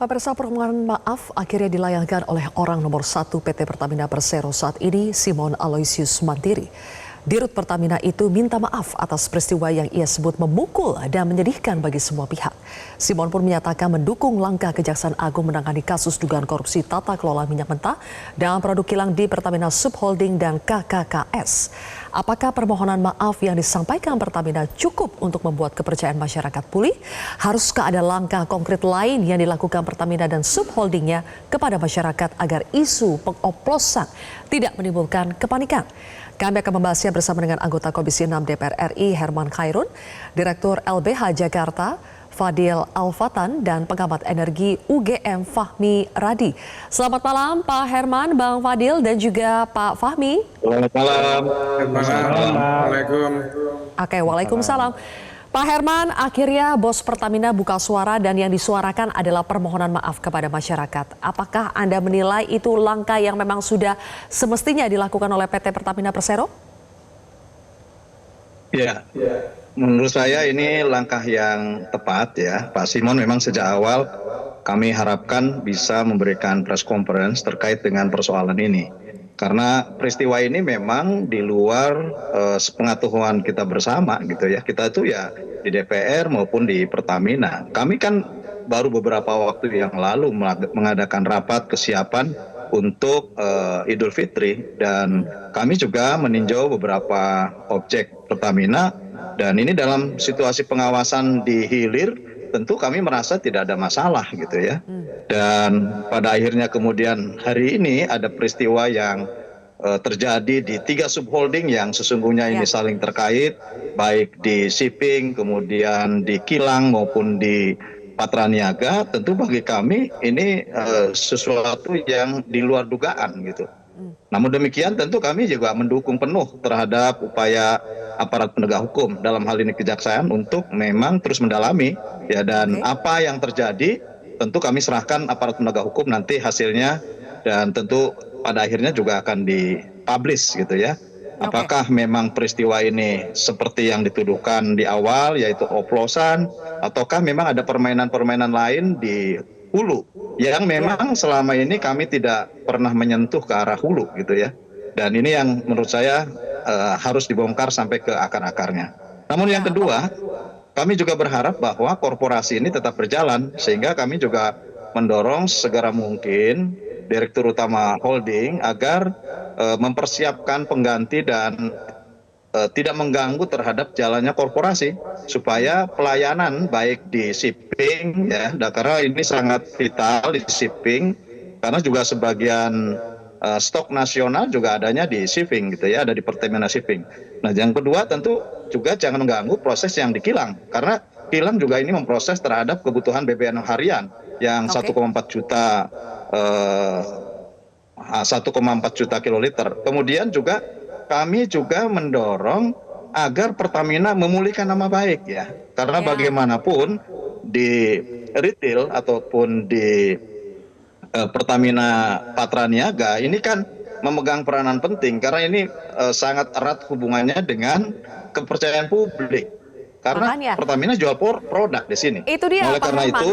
Pemirsa, permohonan maaf akhirnya dilayangkan oleh orang nomor 1 PT Pertamina Persero saat ini, Simon Aloysius Mantiri. Dirut Pertamina itu minta maaf atas peristiwa yang ia sebut memukul dan menyedihkan bagi semua pihak. Simon pun menyatakan mendukung langkah Kejaksaan Agung menangani kasus dugaan korupsi tata kelola minyak mentah dan produk kilang di Pertamina Subholding dan KKKS. Apakah permohonan maaf yang disampaikan Pertamina cukup untuk membuat kepercayaan masyarakat pulih? Haruskah ada langkah konkret lain yang dilakukan Pertamina dan Subholdingnya kepada masyarakat agar isu pengoplosan tidak menimbulkan kepanikan? Kami akan membahasnya bersama dengan anggota Komisi 6 DPR RI Herman Khairun, Direktur LBH Jakarta Fadil Alfatan, dan pengamat energi UGM Fahmi Radi. Selamat malam Pak Herman, Bang Fadil, dan juga Pak Fahmi. Selamat malam. Assalamualaikum. Oke, waalaikumsalam. Pak Herman, akhirnya bos Pertamina buka suara dan yang disuarakan adalah permohonan maaf kepada masyarakat. Apakah Anda menilai itu langkah yang memang sudah semestinya dilakukan oleh PT Pertamina Persero? Ya, menurut saya ini langkah yang tepat ya. Pak Simon memang sejak awal kami harapkan bisa memberikan press conference terkait dengan persoalan ini. Karena peristiwa ini memang di luar sepengetahuan kita bersama gitu ya. Kita itu ya di DPR maupun di Pertamina. Kami kan baru beberapa waktu yang lalu mengadakan rapat kesiapan untuk Idul Fitri, dan kami juga meninjau beberapa objek Pertamina, dan ini dalam situasi pengawasan di hilir tentu kami merasa tidak ada masalah gitu ya. Dan pada akhirnya kemudian hari ini ada peristiwa yang terjadi di 3 subholding yang sesungguhnya ini saling terkait, baik di shipping, kemudian di kilang maupun di Patraniaga. Tentu bagi kami ini sesuatu yang di luar dugaan gitu. Namun demikian tentu kami juga mendukung penuh terhadap upaya aparat penegak hukum, dalam hal ini kejaksaan, untuk memang terus mendalami ya, dan apa yang terjadi tentu kami serahkan aparat penegak hukum nanti hasilnya, dan tentu pada akhirnya juga akan dipublish gitu ya. Apakah memang peristiwa ini seperti yang dituduhkan di awal, yaitu oplosan, ataukah memang ada permainan-permainan lain di hulu yang memang selama ini kami tidak pernah menyentuh ke arah hulu gitu ya. Dan ini yang menurut saya harus dibongkar sampai ke akar-akarnya. Namun yang kedua, kami juga berharap bahwa korporasi ini tetap berjalan, sehingga kami juga mendorong segera mungkin Direktur Utama Holding agar mempersiapkan pengganti dan tidak mengganggu terhadap jalannya korporasi, supaya pelayanan baik di shipping ya, karena ini sangat vital di shipping, karena juga sebagian stok nasional juga adanya di shipping gitu ya, ada di Pertamina Shipping. Nah, yang kedua tentu juga jangan mengganggu proses yang di kilang, karena kilang juga ini memproses terhadap kebutuhan BBM harian yang 1,4 juta 1,4 juta kiloliter. Kemudian juga kami juga mendorong agar Pertamina memulihkan nama baik ya. Karena bagaimanapun di retail ataupun di Pertamina Patraniaga ini kan memegang peranan penting, karena ini sangat erat hubungannya dengan kepercayaan publik. Karena makanya Pertamina jual produk di sini. Itu dia, oleh Pak karena Herman. itu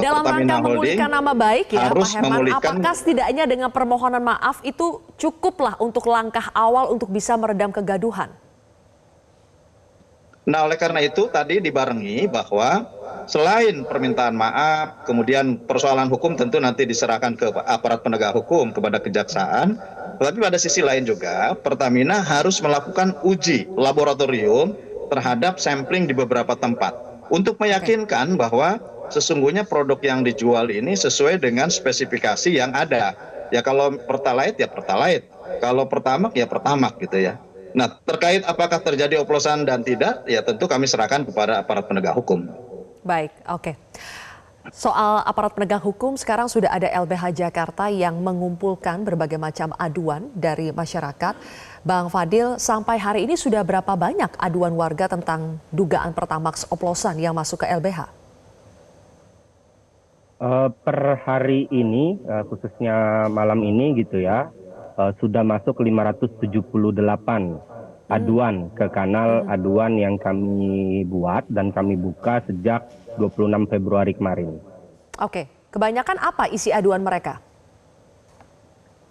Dalam Pertamina rangka memulihkan nama baik ya, harus Pak Herman, memulihkan. apakah setidaknya dengan permohonan maaf itu cukuplah untuk langkah awal untuk bisa meredam kegaduhan? Nah, oleh karena itu tadi dibarengi bahwa selain permintaan maaf, kemudian persoalan hukum tentu nanti diserahkan ke aparat penegak hukum, kepada kejaksaan. Tetapi pada sisi lain juga Pertamina harus melakukan uji laboratorium terhadap sampling di beberapa tempat untuk meyakinkan bahwa sesungguhnya produk yang dijual ini sesuai dengan spesifikasi yang ada. Ya kalau Pertalite ya Pertalite, kalau Pertamax ya Pertamax gitu ya. Nah, terkait apakah terjadi oplosan dan tidak, ya tentu kami serahkan kepada aparat penegak hukum. Baik, oke. Soal aparat penegak hukum, sekarang sudah ada LBH Jakarta yang mengumpulkan berbagai macam aduan dari masyarakat. Bang Fadil, sampai hari ini sudah berapa banyak aduan warga tentang dugaan Pertamax oplosan yang masuk ke LBH? Per hari ini, khususnya malam ini gitu ya, sudah masuk 578 aduan ke kanal aduan yang kami buat dan kami buka sejak 26 Februari kemarin. Oke, Kebanyakan apa isi aduan mereka?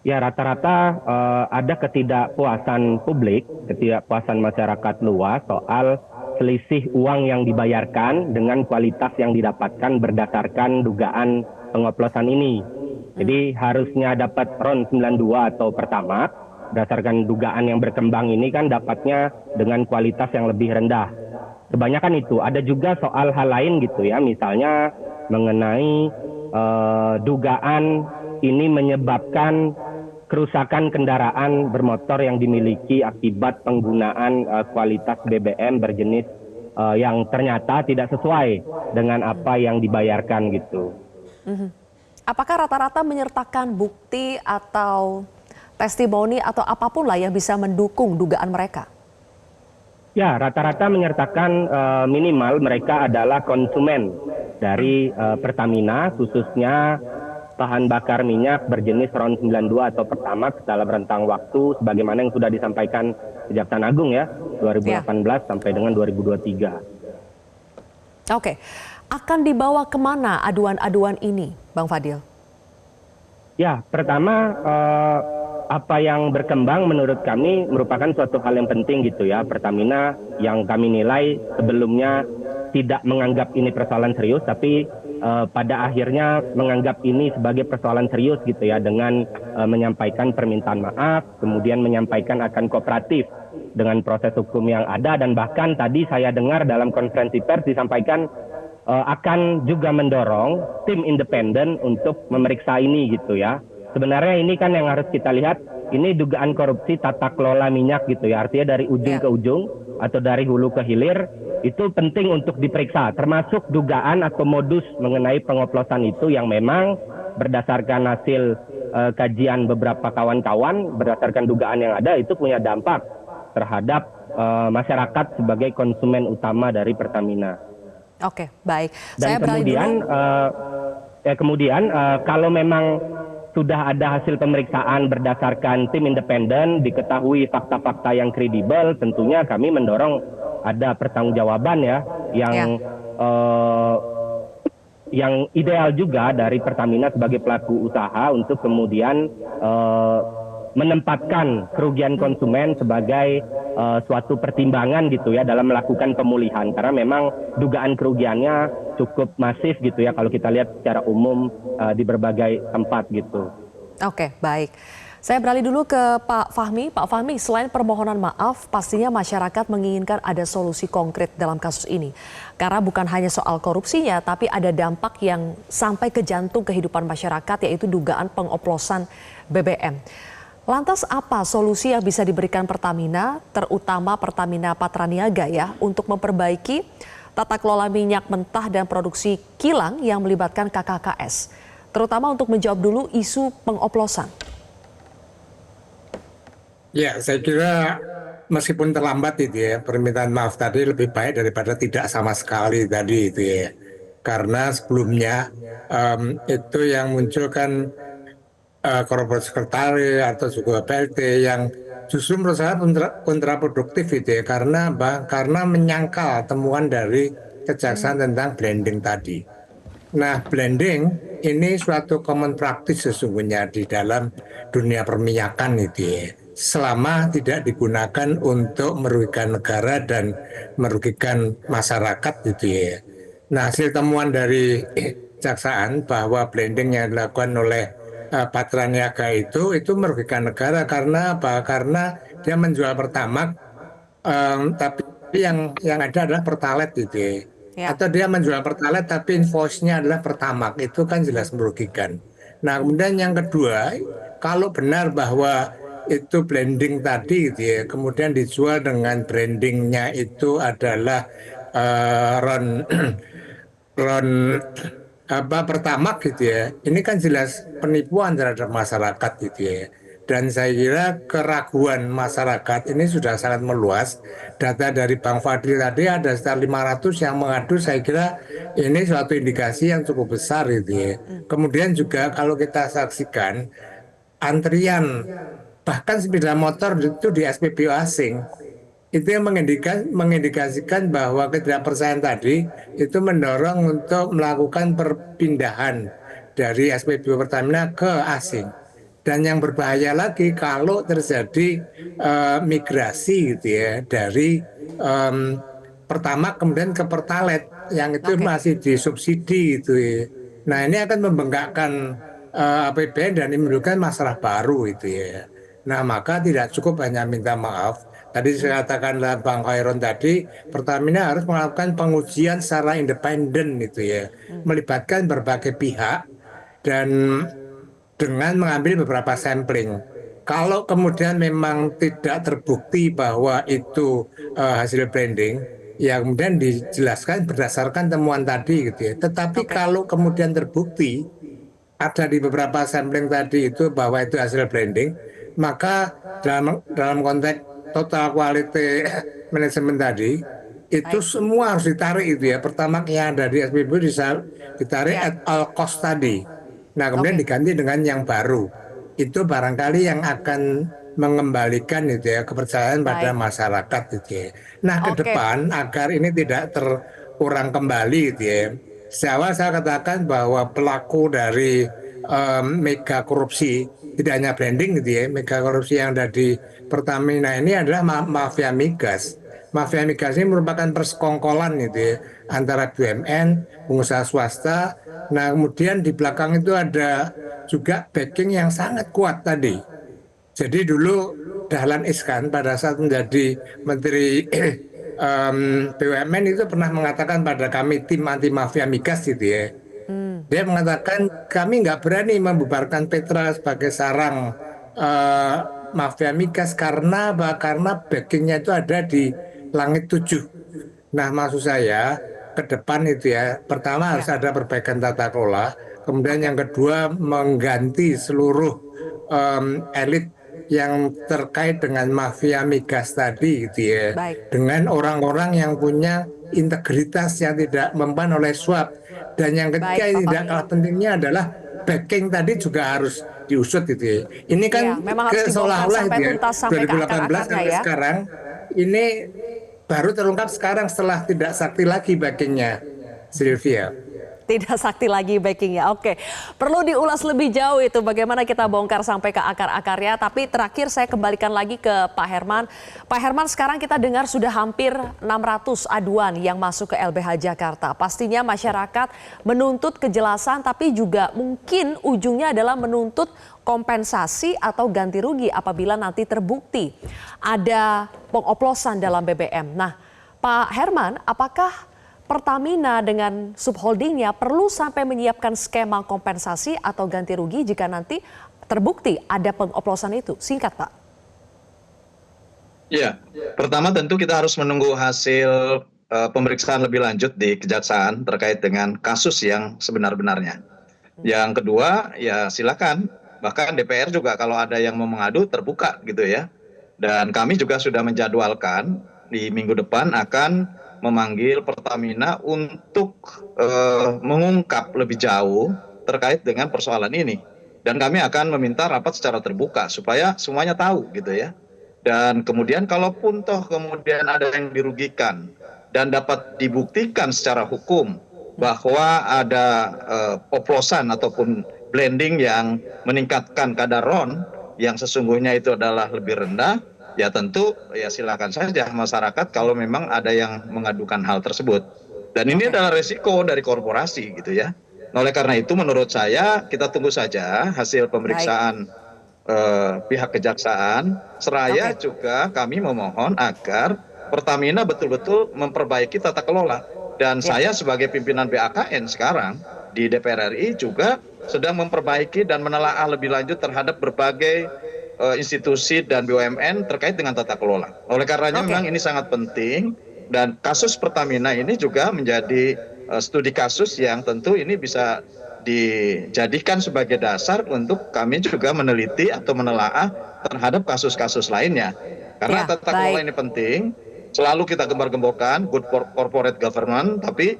Ya, rata-rata ada ketidakpuasan publik, ketidakpuasan masyarakat luas soal selisih uang yang dibayarkan dengan kualitas yang didapatkan berdasarkan dugaan pengoplosan ini. Jadi harusnya dapat RON 92 atau Pertamax, berdasarkan dugaan yang berkembang ini kan dapatnya dengan kualitas yang lebih rendah. Kebanyakan itu. Ada juga soal hal lain gitu ya, misalnya mengenai dugaan ini menyebabkan kerusakan kendaraan bermotor yang dimiliki akibat penggunaan kualitas BBM berjenis yang ternyata tidak sesuai dengan apa yang dibayarkan gitu. Apakah rata-rata menyertakan bukti atau testimoni atau apapun lah yang bisa mendukung dugaan mereka? Ya, rata-rata menyertakan minimal mereka adalah konsumen dari Pertamina, khususnya bahan bakar minyak berjenis RON 92 atau Pertamax dalam rentang waktu sebagaimana yang sudah disampaikan Kejaksaan Agung ya, 2018 sampai dengan 2023. Oke, akan dibawa kemana aduan-aduan ini, Bang Fadil? Ya, pertama apa yang berkembang menurut kami merupakan suatu hal yang penting gitu ya. Pertamina yang kami nilai sebelumnya tidak menganggap ini persoalan serius, tapi pada akhirnya menganggap ini sebagai persoalan serius gitu ya, dengan menyampaikan permintaan maaf, kemudian menyampaikan akan kooperatif dengan proses hukum yang ada, dan bahkan tadi saya dengar dalam konferensi pers disampaikan akan juga mendorong tim independen untuk memeriksa ini gitu ya. Sebenarnya ini kan yang harus kita lihat, ini dugaan korupsi tata kelola minyak gitu ya, artinya dari ujung ke ujung atau dari hulu ke hilir, itu penting untuk diperiksa, termasuk dugaan atau modus mengenai pengoplosan itu yang memang berdasarkan hasil kajian beberapa kawan-kawan, berdasarkan dugaan yang ada, itu punya dampak terhadap masyarakat sebagai konsumen utama dari Pertamina. Oke, baik. Dan kemudian kalau memang sudah ada hasil pemeriksaan berdasarkan tim independen, diketahui fakta-fakta yang kredibel, tentunya kami mendorong ada pertanggungjawaban ya, yang ideal juga dari Pertamina sebagai pelaku usaha untuk kemudian menempatkan kerugian konsumen sebagai suatu pertimbangan gitu ya dalam melakukan pemulihan, karena memang dugaan kerugiannya cukup masif gitu ya kalau kita lihat secara umum di berbagai tempat gitu. Oke, baik. Saya beralih dulu ke Pak Fahmi. Pak Fahmi, selain permohonan maaf, pastinya masyarakat menginginkan ada solusi konkret dalam kasus ini. Karena bukan hanya soal korupsinya, tapi ada dampak yang sampai ke jantung kehidupan masyarakat, yaitu dugaan pengoplosan BBM. Lantas apa solusi yang bisa diberikan Pertamina, terutama Pertamina Patraniaga ya, untuk memperbaiki tata kelola minyak mentah dan produksi kilang yang melibatkan KKKS, terutama untuk menjawab dulu isu pengoplosan? Ya, saya kira meskipun terlambat itu ya, permintaan maaf tadi lebih baik daripada tidak sama sekali tadi itu ya. Karena sebelumnya itu yang muncul kan korporat sekretari atau juga PLT yang justru menurut saya kontraproduktif itu ya, karena menyangkal temuan dari Kejaksaan tentang blending tadi. Nah, blending ini suatu common practice sesungguhnya di dalam dunia perminyakan itu ya, selama tidak digunakan untuk merugikan negara dan merugikan masyarakat gitu ya. Nah, hasil temuan dari Kejaksaan bahwa blending yang dilakukan oleh Patraniaga itu merugikan negara karena apa? Karena dia menjual Pertamax, tapi yang ada adalah Pertalite gitu ya. Atau dia menjual Pertalite tapi invoice-nya adalah Pertamax, itu kan jelas merugikan. Nah, kemudian yang kedua, kalau benar bahwa itu blending tadi gitu ya, kemudian dijual dengan brandingnya itu adalah Ron Pertamax gitu ya, ini kan jelas penipuan terhadap masyarakat gitu ya. Dan saya kira keraguan masyarakat ini sudah sangat meluas. Data dari Bang Fadil tadi ada sekitar 500 yang mengadu, saya kira ini suatu indikasi yang cukup besar gitu ya. Kemudian juga kalau kita saksikan antrian bahkan sepeda motor itu di SPBU asing, itu yang mengindikasikan bahwa ketidakpercayaan tadi itu mendorong untuk melakukan perpindahan dari SPBU Pertamina ke asing. Dan yang berbahaya lagi kalau terjadi migrasi gitu ya dari Pertamax kemudian ke Pertalite yang itu masih disubsidi gitu ya. Nah ini akan membengkakkan APBN dan menimbulkan masalah baru itu ya. Nah maka tidak cukup hanya minta maaf. Tadi saya katakanlah Bang Khairon tadi, Pertamina harus melakukan pengujian secara independen itu ya, melibatkan berbagai pihak dan dengan mengambil beberapa sampling. Kalau kemudian memang tidak terbukti bahwa itu hasil blending, ya kemudian dijelaskan berdasarkan temuan tadi gitu ya. Tetapi kalau kemudian terbukti ada di beberapa sampling tadi itu bahwa itu hasil blending, maka dalam konteks total quality management tadi itu semua harus ditarik itu ya. Pertama yang ada di SPBU ditarik at all cost tadi. Nah, kemudian diganti dengan yang baru. Itu barangkali yang akan mengembalikan itu ya kepercayaan pada masyarakat itu ya. Nah, ke depan agar ini tidak terulang kembali itu ya. Sejak saya katakan bahwa pelaku dari mega korupsi tidak hanya branding gitu ya, mega korupsi yang ada di Pertamina ini adalah mafia migas. Mafia migas ini merupakan persekongkolan gitu ya, antara BUMN, pengusaha swasta. Nah kemudian di belakang itu ada juga backing yang sangat kuat tadi. Jadi dulu Dahlan Iskan pada saat menjadi Menteri BUMN itu pernah mengatakan pada kami tim anti mafia migas gitu ya. Dia mengatakan kami nggak berani membubarkan Petra sebagai sarang mafia migas karena backingnya itu ada di langit 7. Nah maksud saya ke depan itu ya, pertama harus ada perbaikan tata kelola, kemudian yang kedua mengganti seluruh elit yang terkait dengan mafia migas tadi gitu ya, dengan orang-orang yang punya integritas yang tidak mempan oleh suap. Dan yang ketiga yang tidak kalah pentingnya adalah backing tadi juga harus diusut gitu ya. Ini kan seolah-olah itu ya, 2018 sampai sekarang ini baru terungkap sekarang setelah tidak sakti lagi backingnya, Sylvia. Tidak sakti lagi backingnya. Oke, perlu diulas lebih jauh itu bagaimana kita bongkar sampai ke akar-akarnya. Tapi terakhir saya kembalikan lagi ke Pak Herman. Pak Herman, sekarang kita dengar sudah hampir 600 aduan yang masuk ke LBH Jakarta. Pastinya masyarakat menuntut kejelasan tapi juga mungkin ujungnya adalah menuntut kompensasi atau ganti rugi apabila nanti terbukti ada pengoplosan dalam BBM. Nah, Pak Herman, apakah Pertamina dengan subholdingnya perlu sampai menyiapkan skema kompensasi atau ganti rugi jika nanti terbukti ada pengoplosan itu? Singkat, Pak. Ya, pertama tentu kita harus menunggu hasil pemeriksaan lebih lanjut di Kejaksaan terkait dengan kasus yang sebenar-benarnya. Yang kedua, ya silakan. Bahkan DPR juga kalau ada yang mau mengadu terbuka gitu ya. Dan kami juga sudah menjadwalkan di minggu depan akan memanggil Pertamina untuk mengungkap lebih jauh terkait dengan persoalan ini. Dan kami akan meminta rapat secara terbuka supaya semuanya tahu gitu ya. Dan kemudian kalaupun toh kemudian ada yang dirugikan dan dapat dibuktikan secara hukum bahwa ada oplosan ataupun blending yang meningkatkan kadar RON yang sesungguhnya itu adalah lebih rendah, ya tentu ya silakan saja masyarakat kalau memang ada yang mengadukan hal tersebut. Dan ini adalah resiko dari korporasi gitu ya. Oleh karena itu menurut saya kita tunggu saja hasil pemeriksaan pihak kejaksaan. Seraya juga kami memohon agar Pertamina betul-betul memperbaiki tata kelola. Dan saya sebagai pimpinan BAKN sekarang di DPR RI juga sedang memperbaiki dan menelaah lebih lanjut terhadap berbagai institusi dan BUMN terkait dengan tata kelola. Oleh karenanya memang ini sangat penting dan kasus Pertamina ini juga menjadi studi kasus yang tentu ini bisa dijadikan sebagai dasar untuk kami juga meneliti atau menelaah terhadap kasus-kasus lainnya. Karena tata kelola ini penting, selalu kita gembar-gemborkan good corporate government, tapi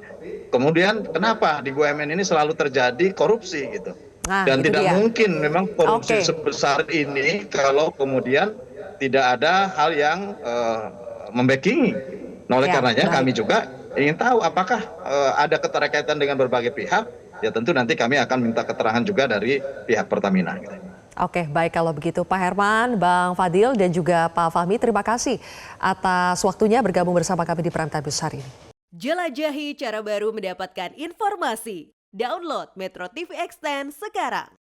kemudian kenapa di BUMN ini selalu terjadi korupsi gitu. Dan tidak mungkin memang korupsi sebesar ini kalau kemudian tidak ada hal yang membackingi. Nah, oleh karenanya kami juga ingin tahu apakah ada keterkaitan dengan berbagai pihak ya tentu nanti kami akan minta keterangan juga dari pihak Pertamina. Oke, baik kalau begitu Pak Herman, Bang Fadil, dan juga Pak Fahmi, terima kasih atas waktunya bergabung bersama kami di Prime Time News hari ini. Jelajahi cara baru mendapatkan informasi. Download Metro TV Extend sekarang.